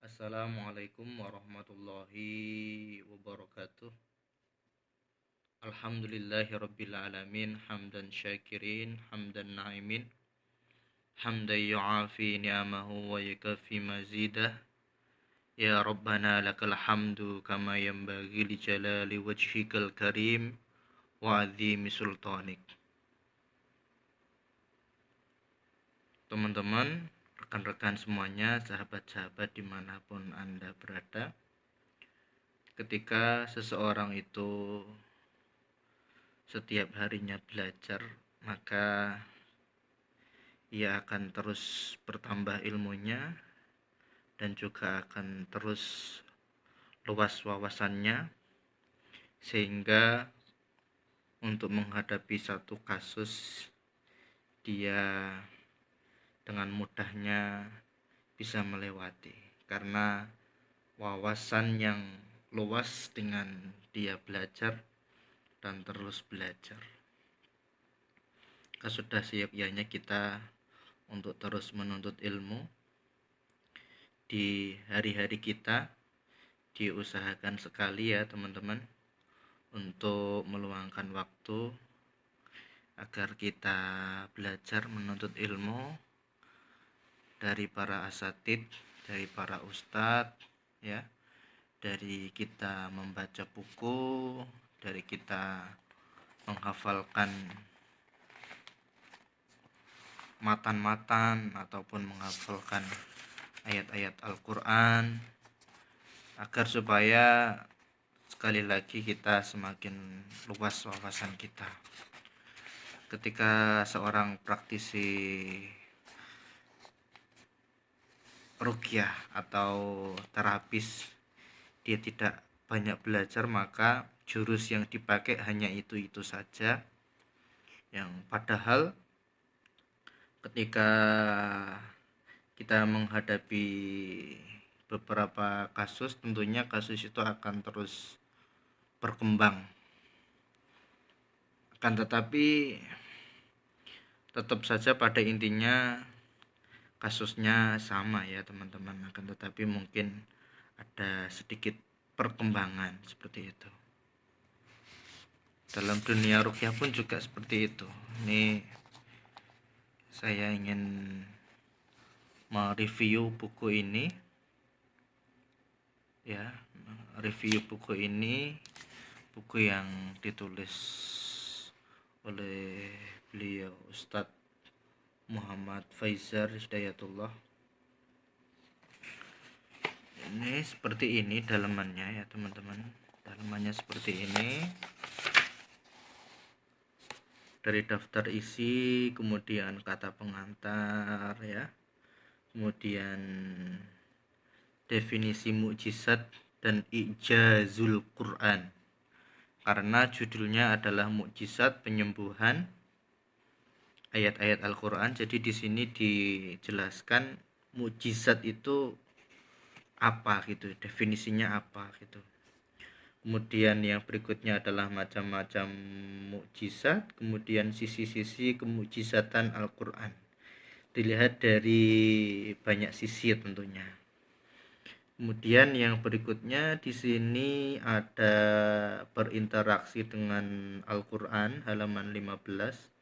Assalamualaikum warahmatullahi wabarakatuh. Alhamdulillahi rabbil alamin. Hamdan syakirin, hamdan na'imin, hamdan yu'afi ni'amahu wa yukafi mazidah. Ya Rabbana lakal hamdu kama yanbaghi li jalali wajhikal karim wa azimi sultanik. Teman-teman, rekan-rekan semuanya, sahabat-sahabat dimanapun Anda berada, ketika seseorang itu setiap harinya belajar, maka ia akan terus bertambah ilmunya dan juga akan terus luas wawasannya, sehingga untuk menghadapi satu kasus dia dengan mudahnya bisa melewati, karena wawasan yang luas dengan dia belajar dan terus belajar. Sudah siap-siapnya kita untuk terus menuntut ilmu. Di hari-hari kita diusahakan sekali ya teman-teman untuk meluangkan waktu agar kita belajar menuntut ilmu dari para asatid, dari para ustadz ya, dari kita membaca buku, dari kita menghafalkan matan-matan ataupun menghafalkan ayat-ayat Al-Quran, agar supaya sekali lagi kita semakin luas wawasan kita. Ketika seorang praktisi ruqyah atau terapis dia tidak banyak belajar, maka jurus yang dipakai hanya itu saja, yang padahal ketika kita menghadapi beberapa kasus, tentunya kasus itu akan terus berkembang. Akan tetapi tetap saja pada intinya kasusnya sama ya teman-teman, akan tetapi mungkin ada sedikit perkembangan seperti itu. Dalam dunia ruqyah pun juga seperti itu. Ini saya ingin mereview buku ini ya, review buku ini, buku yang ditulis oleh beliau Ustadz Muhammad Faizar Hidayatullah. Ini seperti ini dalamannya ya teman-teman, dalamannya seperti ini. Dari daftar isi, kemudian kata pengantar ya, kemudian definisi mukjizat dan ijazul Quran, karena judulnya adalah mukjizat penyembuhan ayat-ayat Al-Quran. Jadi di sini dijelaskan mukjizat itu apa gitu, definisinya apa gitu. Kemudian yang berikutnya adalah macam-macam mukjizat, kemudian sisi-sisi kemukjizatan Al-Quran. Dilihat dari banyak sisi tentunya. Kemudian yang berikutnya di sini ada berinteraksi dengan Al-Quran halaman 15.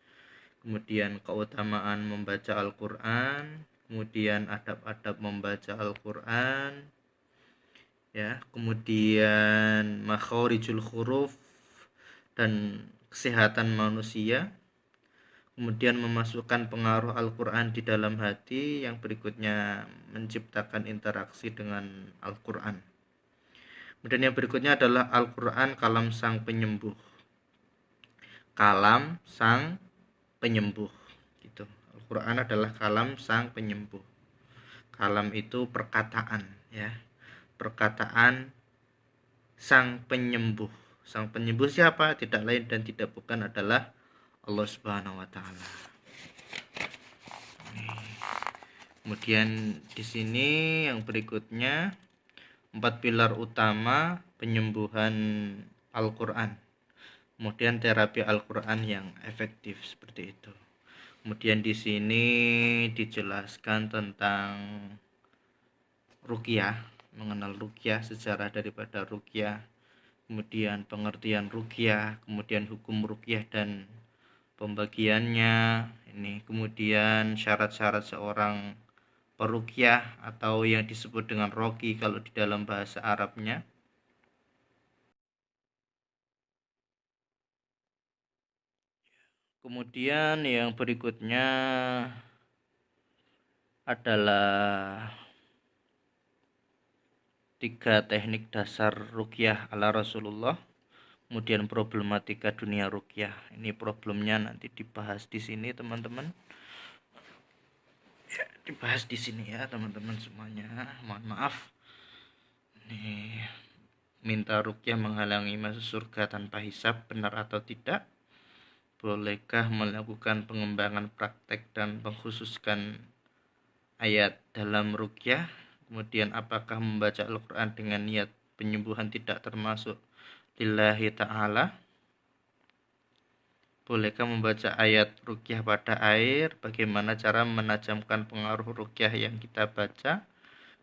Kemudian keutamaan membaca Al-Quran, kemudian adab-adab membaca Al-Quran ya, kemudian makharijul huruf dan kesehatan manusia, kemudian memasukkan pengaruh Al-Quran di dalam hati, yang berikutnya menciptakan interaksi dengan Al-Quran. Kemudian yang berikutnya adalah Al-Quran kalam sang penyembuh, kalam sang penyembuh gitu. Al-Quran adalah kalam sang penyembuh. Kalam itu perkataan ya, perkataan sang penyembuh. Sang penyembuh siapa? Tidak lain dan tidak bukan adalah Allah Subhanahu wa taala. Kemudian di sini yang berikutnya 4 pilar utama penyembuhan Al-Quran. Kemudian terapi Al-Quran yang efektif seperti itu. Kemudian di sini dijelaskan tentang ruqyah mengenal ruqyah, sejarah daripada ruqyah, kemudian pengertian ruqyah, kemudian hukum ruqyah dan pembagiannya, ini kemudian syarat-syarat seorang peruqyah atau yang disebut dengan roqi kalau di dalam bahasa Arabnya. Kemudian yang berikutnya adalah 3 teknik dasar ruqyah ala Rasulullah. Kemudian problematika dunia ruqyah. Ini problemnya nanti dibahas di sini, teman-teman. Ya, dibahas di sini ya, teman-teman semuanya. Mohon maaf. Nih, minta ruqyah menghalangi masuk surga tanpa hisab, benar atau tidak? Bolehkah melakukan pengembangan praktek dan mengkhususkan ayat dalam ruqyah? Kemudian apakah membaca Al-Quran dengan niat penyembuhan tidak termasuk lillahi ta'ala? Bolehkah membaca ayat ruqyah pada air? Bagaimana cara menajamkan pengaruh ruqyah yang kita baca?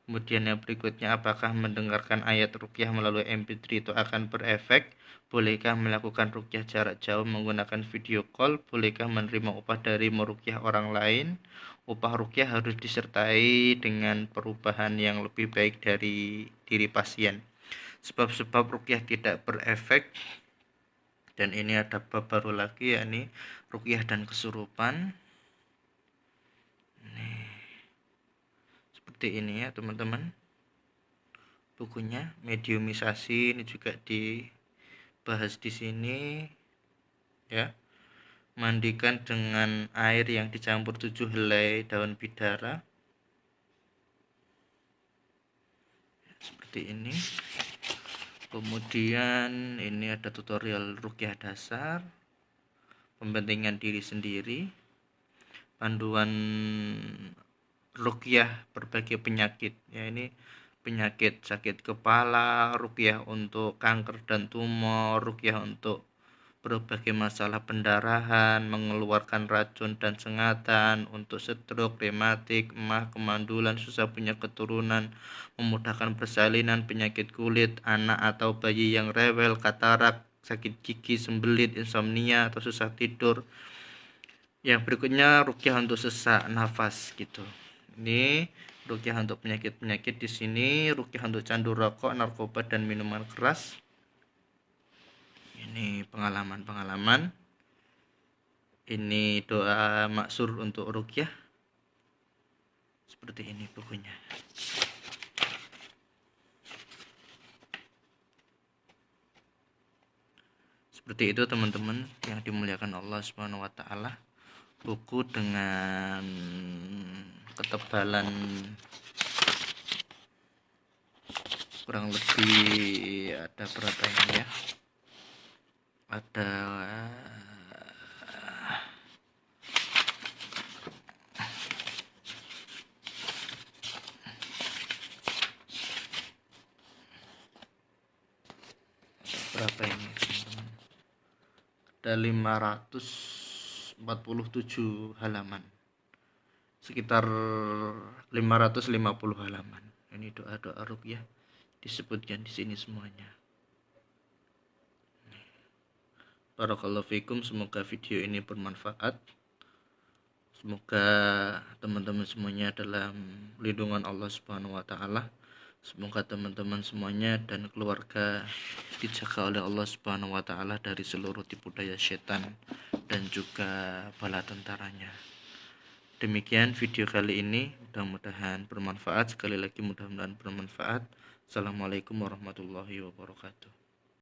Kemudian yang berikutnya, apakah mendengarkan ayat ruqyah melalui MP3 itu akan berefek? Bolehkah melakukan ruqyah jarak jauh menggunakan video call? Bolehkah menerima upah dari meruqyah orang lain? Upah ruqyah harus disertai dengan perubahan yang lebih baik dari diri pasien. Sebab-sebab ruqyah tidak berefek. Dan ini ada bab baru lagi, yakni ruqyah dan kesurupan. Nih, seperti ini ya teman-teman. Bukunya mediumisasi ini juga dibahas di sini ya. Mandikan dengan air yang dicampur 7 helai daun bidara. Seperti ini. Kemudian ini ada tutorial ruqyah dasar, pembentengan diri sendiri, panduan ruqyah berbagai penyakit. Ya, ini penyakit sakit kepala, ruqyah untuk kanker dan tumor, ruqyah untuk berbagai masalah pendarahan, mengeluarkan racun dan sengatan, untuk stroke, rematik, emah, kemandulan, susah punya keturunan, memudahkan persalinan, penyakit kulit, anak atau bayi yang rewel, katarak, sakit gigi, sembelit, insomnia atau susah tidur. Yang berikutnya ruqyah untuk sesak nafas gitu. Ini ruqyah untuk penyakit-penyakit di sini, ruqyah untuk candu rokok, narkoba dan minuman keras. Ini pengalaman-pengalaman. Ini doa maksur untuk ruqyah. Seperti ini bukunya. Seperti itu teman-teman yang dimuliakan Allah Subhanahu wa taala. Buku dengan ketebalan kurang lebih ada berapa ini ya? Ada berapa ini teman-teman? Ada 547 halaman, sekitar 550 halaman. Ini doa-doa ruqyah disebutkan di sini semuanya. Barakallahu fikum, semoga video ini bermanfaat. Semoga teman-teman semuanya dalam lindungan Allah Subhanahu wa taala. Semoga teman-teman semuanya dan keluarga dijaga oleh Allah Subhanahu wa taala dari seluruh tipu daya setan dan juga bala tentaranya. Demikian video kali ini, mudah-mudahan bermanfaat. Sekali lagi mudah-mudahan bermanfaat. Assalamualaikum warahmatullahi wabarakatuh.